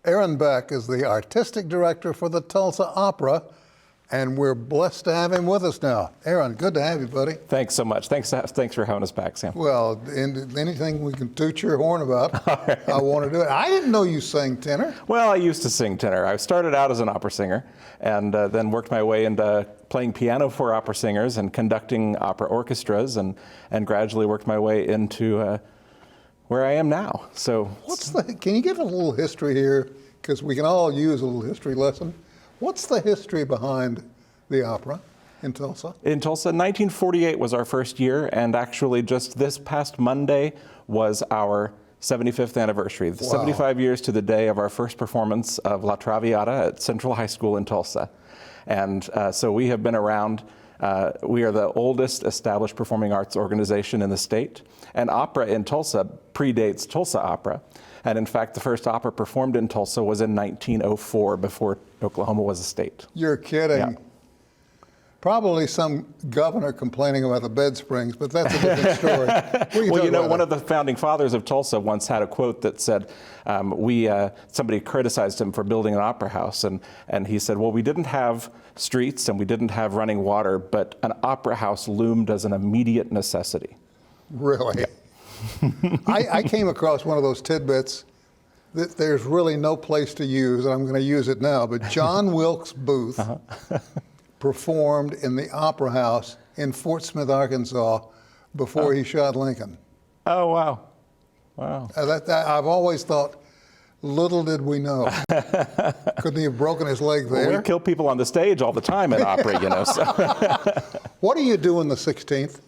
Aaron Beck is the artistic director for the Tulsa Opera, and we're blessed to have him with us now. Aaron, good to have you, buddy. Thanks so much. Thanks for having us back, Sam. Well, anything we can toot your horn about, right. I want to do it. I didn't know you sang tenor. Well, I used to sing tenor. I started out as an opera singer and then worked my way into playing piano for opera singers and conducting opera orchestras and gradually worked my way into where I am now. So, can you give a little history here? Because we can all use a little history lesson. What's the history behind the opera in Tulsa? In Tulsa, 1948 was our first year, and actually just this past Monday was our 75th anniversary. Wow. 75 years to the day of our first performance of La Traviata at Central High School in Tulsa. And so we have been around. We are the oldest established performing arts organization in the state. And opera in Tulsa predates Tulsa Opera. And in fact, the first opera performed in Tulsa was in 1904, before Oklahoma was a state. You're kidding. Yeah. Probably some governor complaining about the bed springs, but that's a different story. Well, you know, one of the founding fathers of Tulsa once had a quote that said, somebody criticized him for building an opera house, and he said, well, we didn't have streets and we didn't have running water, but an opera house loomed as an immediate necessity. Really? Yeah. I came across one of those tidbits that there's really no place to use, and I'm going to use it now, but John Wilkes Booth performed in the Opera House in Fort Smith, Arkansas, before he shot Lincoln. Oh, wow. Wow. I've always thought, little did we know. Couldn't he have broken his leg there? Well, we kill people on the stage all the time at opera, you know. So. What do you do on the 16th?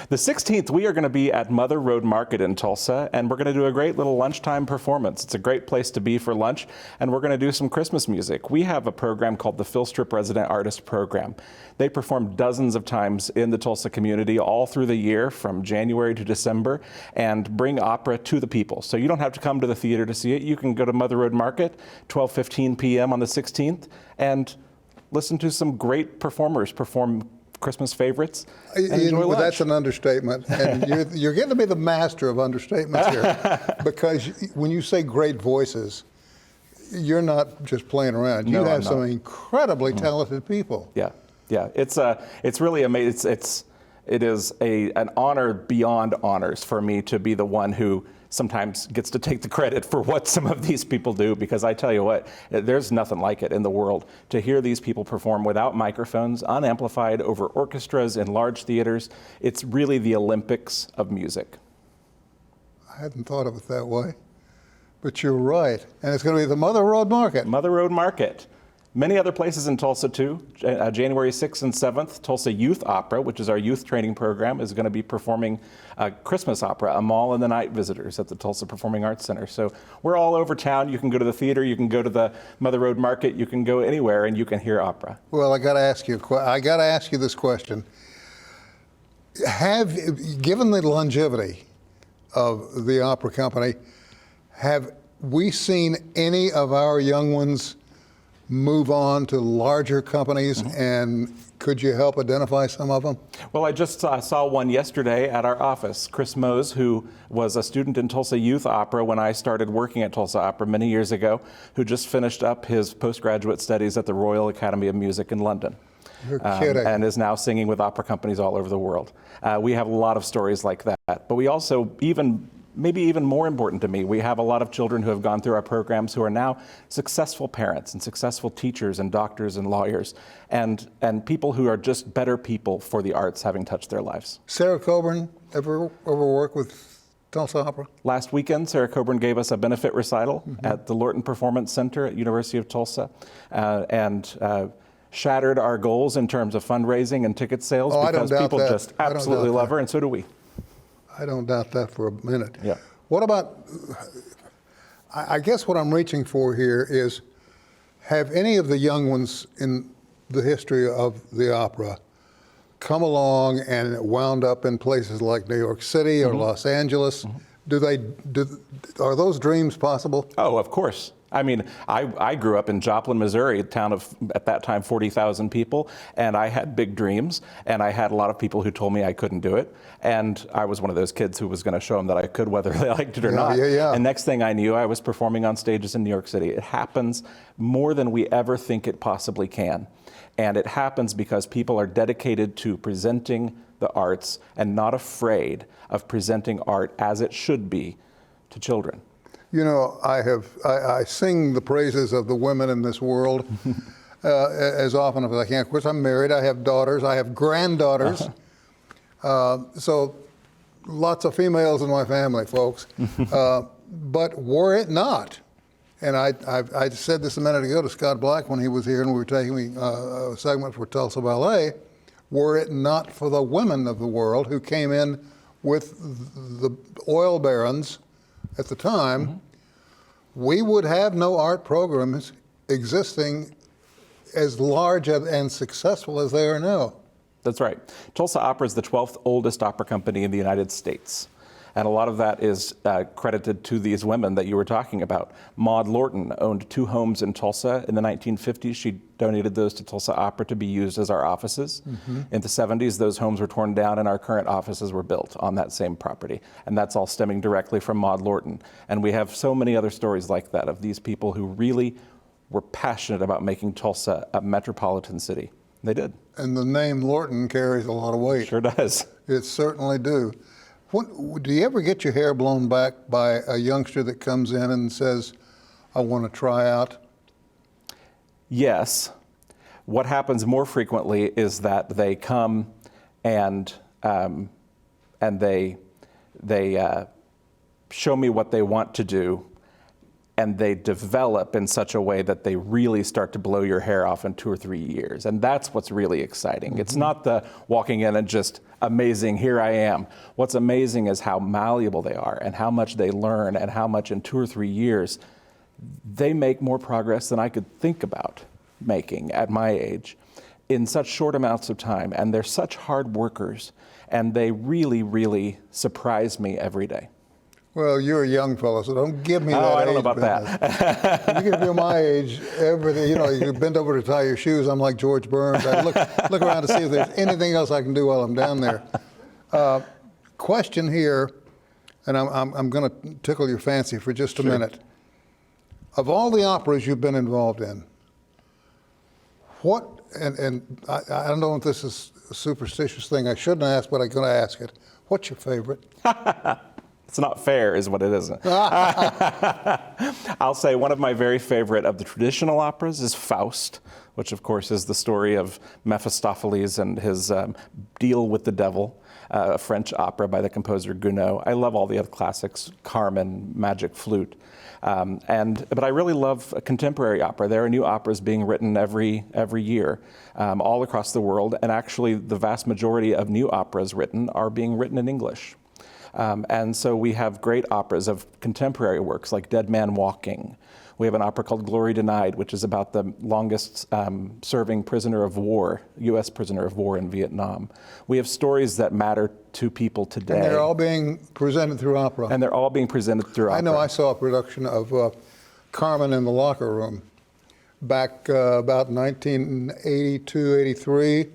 The 16th, we are going to be at Mother Road Market in Tulsa, and we're going to do a great little lunchtime performance. It's a great place to be for lunch, and we're going to do some Christmas music. We have a program called the Phil Strip Resident Artist Program. They perform dozens of times in the Tulsa community all through the year, from January to December, and bring opera to the people. So you don't have to come to the theater to see it. You can go to Mother Road Market, 12:15 p.m. on the 16th, and listen to some great performers perform Christmas favorites. Well, that's an understatement, and you're getting to be the master of understatements here, because when you say great voices, you're not just playing around. You have some incredibly talented people. Yeah, yeah. It's really amazing. It is an honor beyond honors for me to be the one who sometimes gets to take the credit for what some of these people do, because I tell you what, there's nothing like it in the world to hear these people perform without microphones, unamplified, over orchestras in large theaters. It's really the Olympics of music. I hadn't thought of it that way, but you're right. And it's going to be the Mother Road Market. Mother Road Market. Many other places in Tulsa, too. January 6th and 7th, Tulsa Youth Opera, which is our youth training program, is going to be performing Christmas opera, A Mall and the Night Visitors, at the Tulsa Performing Arts Center. So we're all over town. You can go to the theater, you can go to the Mother Road Market, you can go anywhere, and you can hear opera. Well, I got to ask you this question. Given the longevity of the opera company, have we seen any of our young ones move on to larger companies, and could you help identify some of them? Well, I just saw one yesterday at our office. Chris Mose, who was a student in Tulsa Youth Opera when I started working at Tulsa Opera many years ago, who just finished up his postgraduate studies at the Royal Academy of Music in London. You're kidding. And is now singing with opera companies all over the world. We have a lot of stories like that, but we also, maybe even more important to me, we have a lot of children who have gone through our programs who are now successful parents and successful teachers and doctors and lawyers, and people who are just better people for the arts, having touched their lives. Sarah Coburn ever work with Tulsa Opera? Last weekend, Sarah Coburn gave us a benefit recital at the Lorton Performance Center at University of Tulsa, and shattered our goals in terms of fundraising and ticket sales, because people just absolutely love her, and so do we. I don't doubt that for a minute. Yeah. What about, I guess what I'm reaching for here is, have any of the young ones in the history of the opera come along and wound up in places like New York City or Los Angeles? Are those dreams possible? Oh, of course. I mean, I grew up in Joplin, Missouri, a town of, at that time, 40,000 people, and I had big dreams, and I had a lot of people who told me I couldn't do it, and I was one of those kids who was going to show them that I could, whether they liked it or not. Yeah. And next thing I knew, I was performing on stages in New York City. It happens more than we ever think it possibly can, and it happens because people are dedicated to presenting the arts and not afraid of presenting art as it should be to children. You know, I sing the praises of the women in this world as often as I can. Of course, I'm married. I have daughters. I have granddaughters. So lots of females in my family, folks. But were it not, and I said this a minute ago to Scott Black when he was here and we were taking a segment for Tulsa Ballet, were it not for the women of the world who came in with the oil barons at the time, we would have no art programs existing as large and successful as they are now. That's right. Tulsa Opera is the 12th oldest opera company in the United States. And a lot of that is credited to these women that you were talking about. Maud Lorton owned 2 homes in Tulsa. In the 1950s, she donated those to Tulsa Opera to be used as our offices. In the 70s, those homes were torn down and our current offices were built on that same property. And that's all stemming directly from Maud Lorton. And we have so many other stories like that of these people who really were passionate about making Tulsa a metropolitan city. They did. And the name Lorton carries a lot of weight. Sure does. It certainly do. Do you ever get your hair blown back by a youngster that comes in and says, I want to try out? Yes. What happens more frequently is that they come and they show me what they want to do, and they develop in such a way that they really start to blow your hair off in 2 or 3 years. And that's what's really exciting. It's not the walking in and just amazing, here I am. What's amazing is how malleable they are and how much they learn and how much in 2 or 3 years they make more progress than I could think about making at my age in such short amounts of time. And they're such hard workers, and they really, really surprise me every day. Well, you're a young fellow, so don't give me that I don't know age about business. When you get to be my age, everything, you bend over to tie your shoes. I'm like George Burns. I look around to see if there's anything else I can do while I'm down there. Question here, and I'm going to tickle your fancy for just a minute. Of all the operas you've been involved in, what, and I don't know if this is a superstitious thing I shouldn't ask, but I'm going to ask it. What's your favorite? It's not fair, is what it isn't. I'll say one of my very favorite of the traditional operas is Faust, which of course is the story of Mephistopheles and his deal with the devil, a French opera by the composer Gounod. I love all the other classics, Carmen, Magic Flute. But I really love contemporary opera. There are new operas being written every year all across the world, and actually the vast majority of new operas written are being written in English. And so we have great operas of contemporary works like Dead Man Walking. We have an opera called Glory Denied, which is about the longest serving prisoner of war, U.S. prisoner of war in Vietnam. We have stories that matter to people today. And they're all being presented through opera. And they're all being presented through opera. I know I saw a production of Carmen in the Locker Room back about 1982, 83.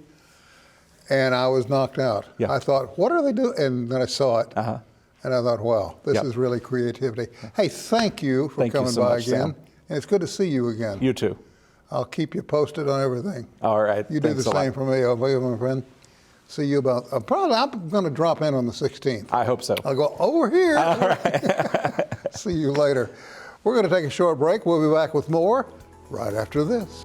And I was knocked out. Yeah. I thought, what are they doing? And then I saw it. And I thought, wow, this is really creativity. Hey, thank you for coming so by much, again. Sam. And it's good to see you again. You too. I'll keep you posted on everything. All right. You do the same for me, okay, my friend. See you about, probably I'm going to drop in on the 16th. I hope so. I'll go over here. All right. See you later. We're going to take a short break. We'll be back with more right after this.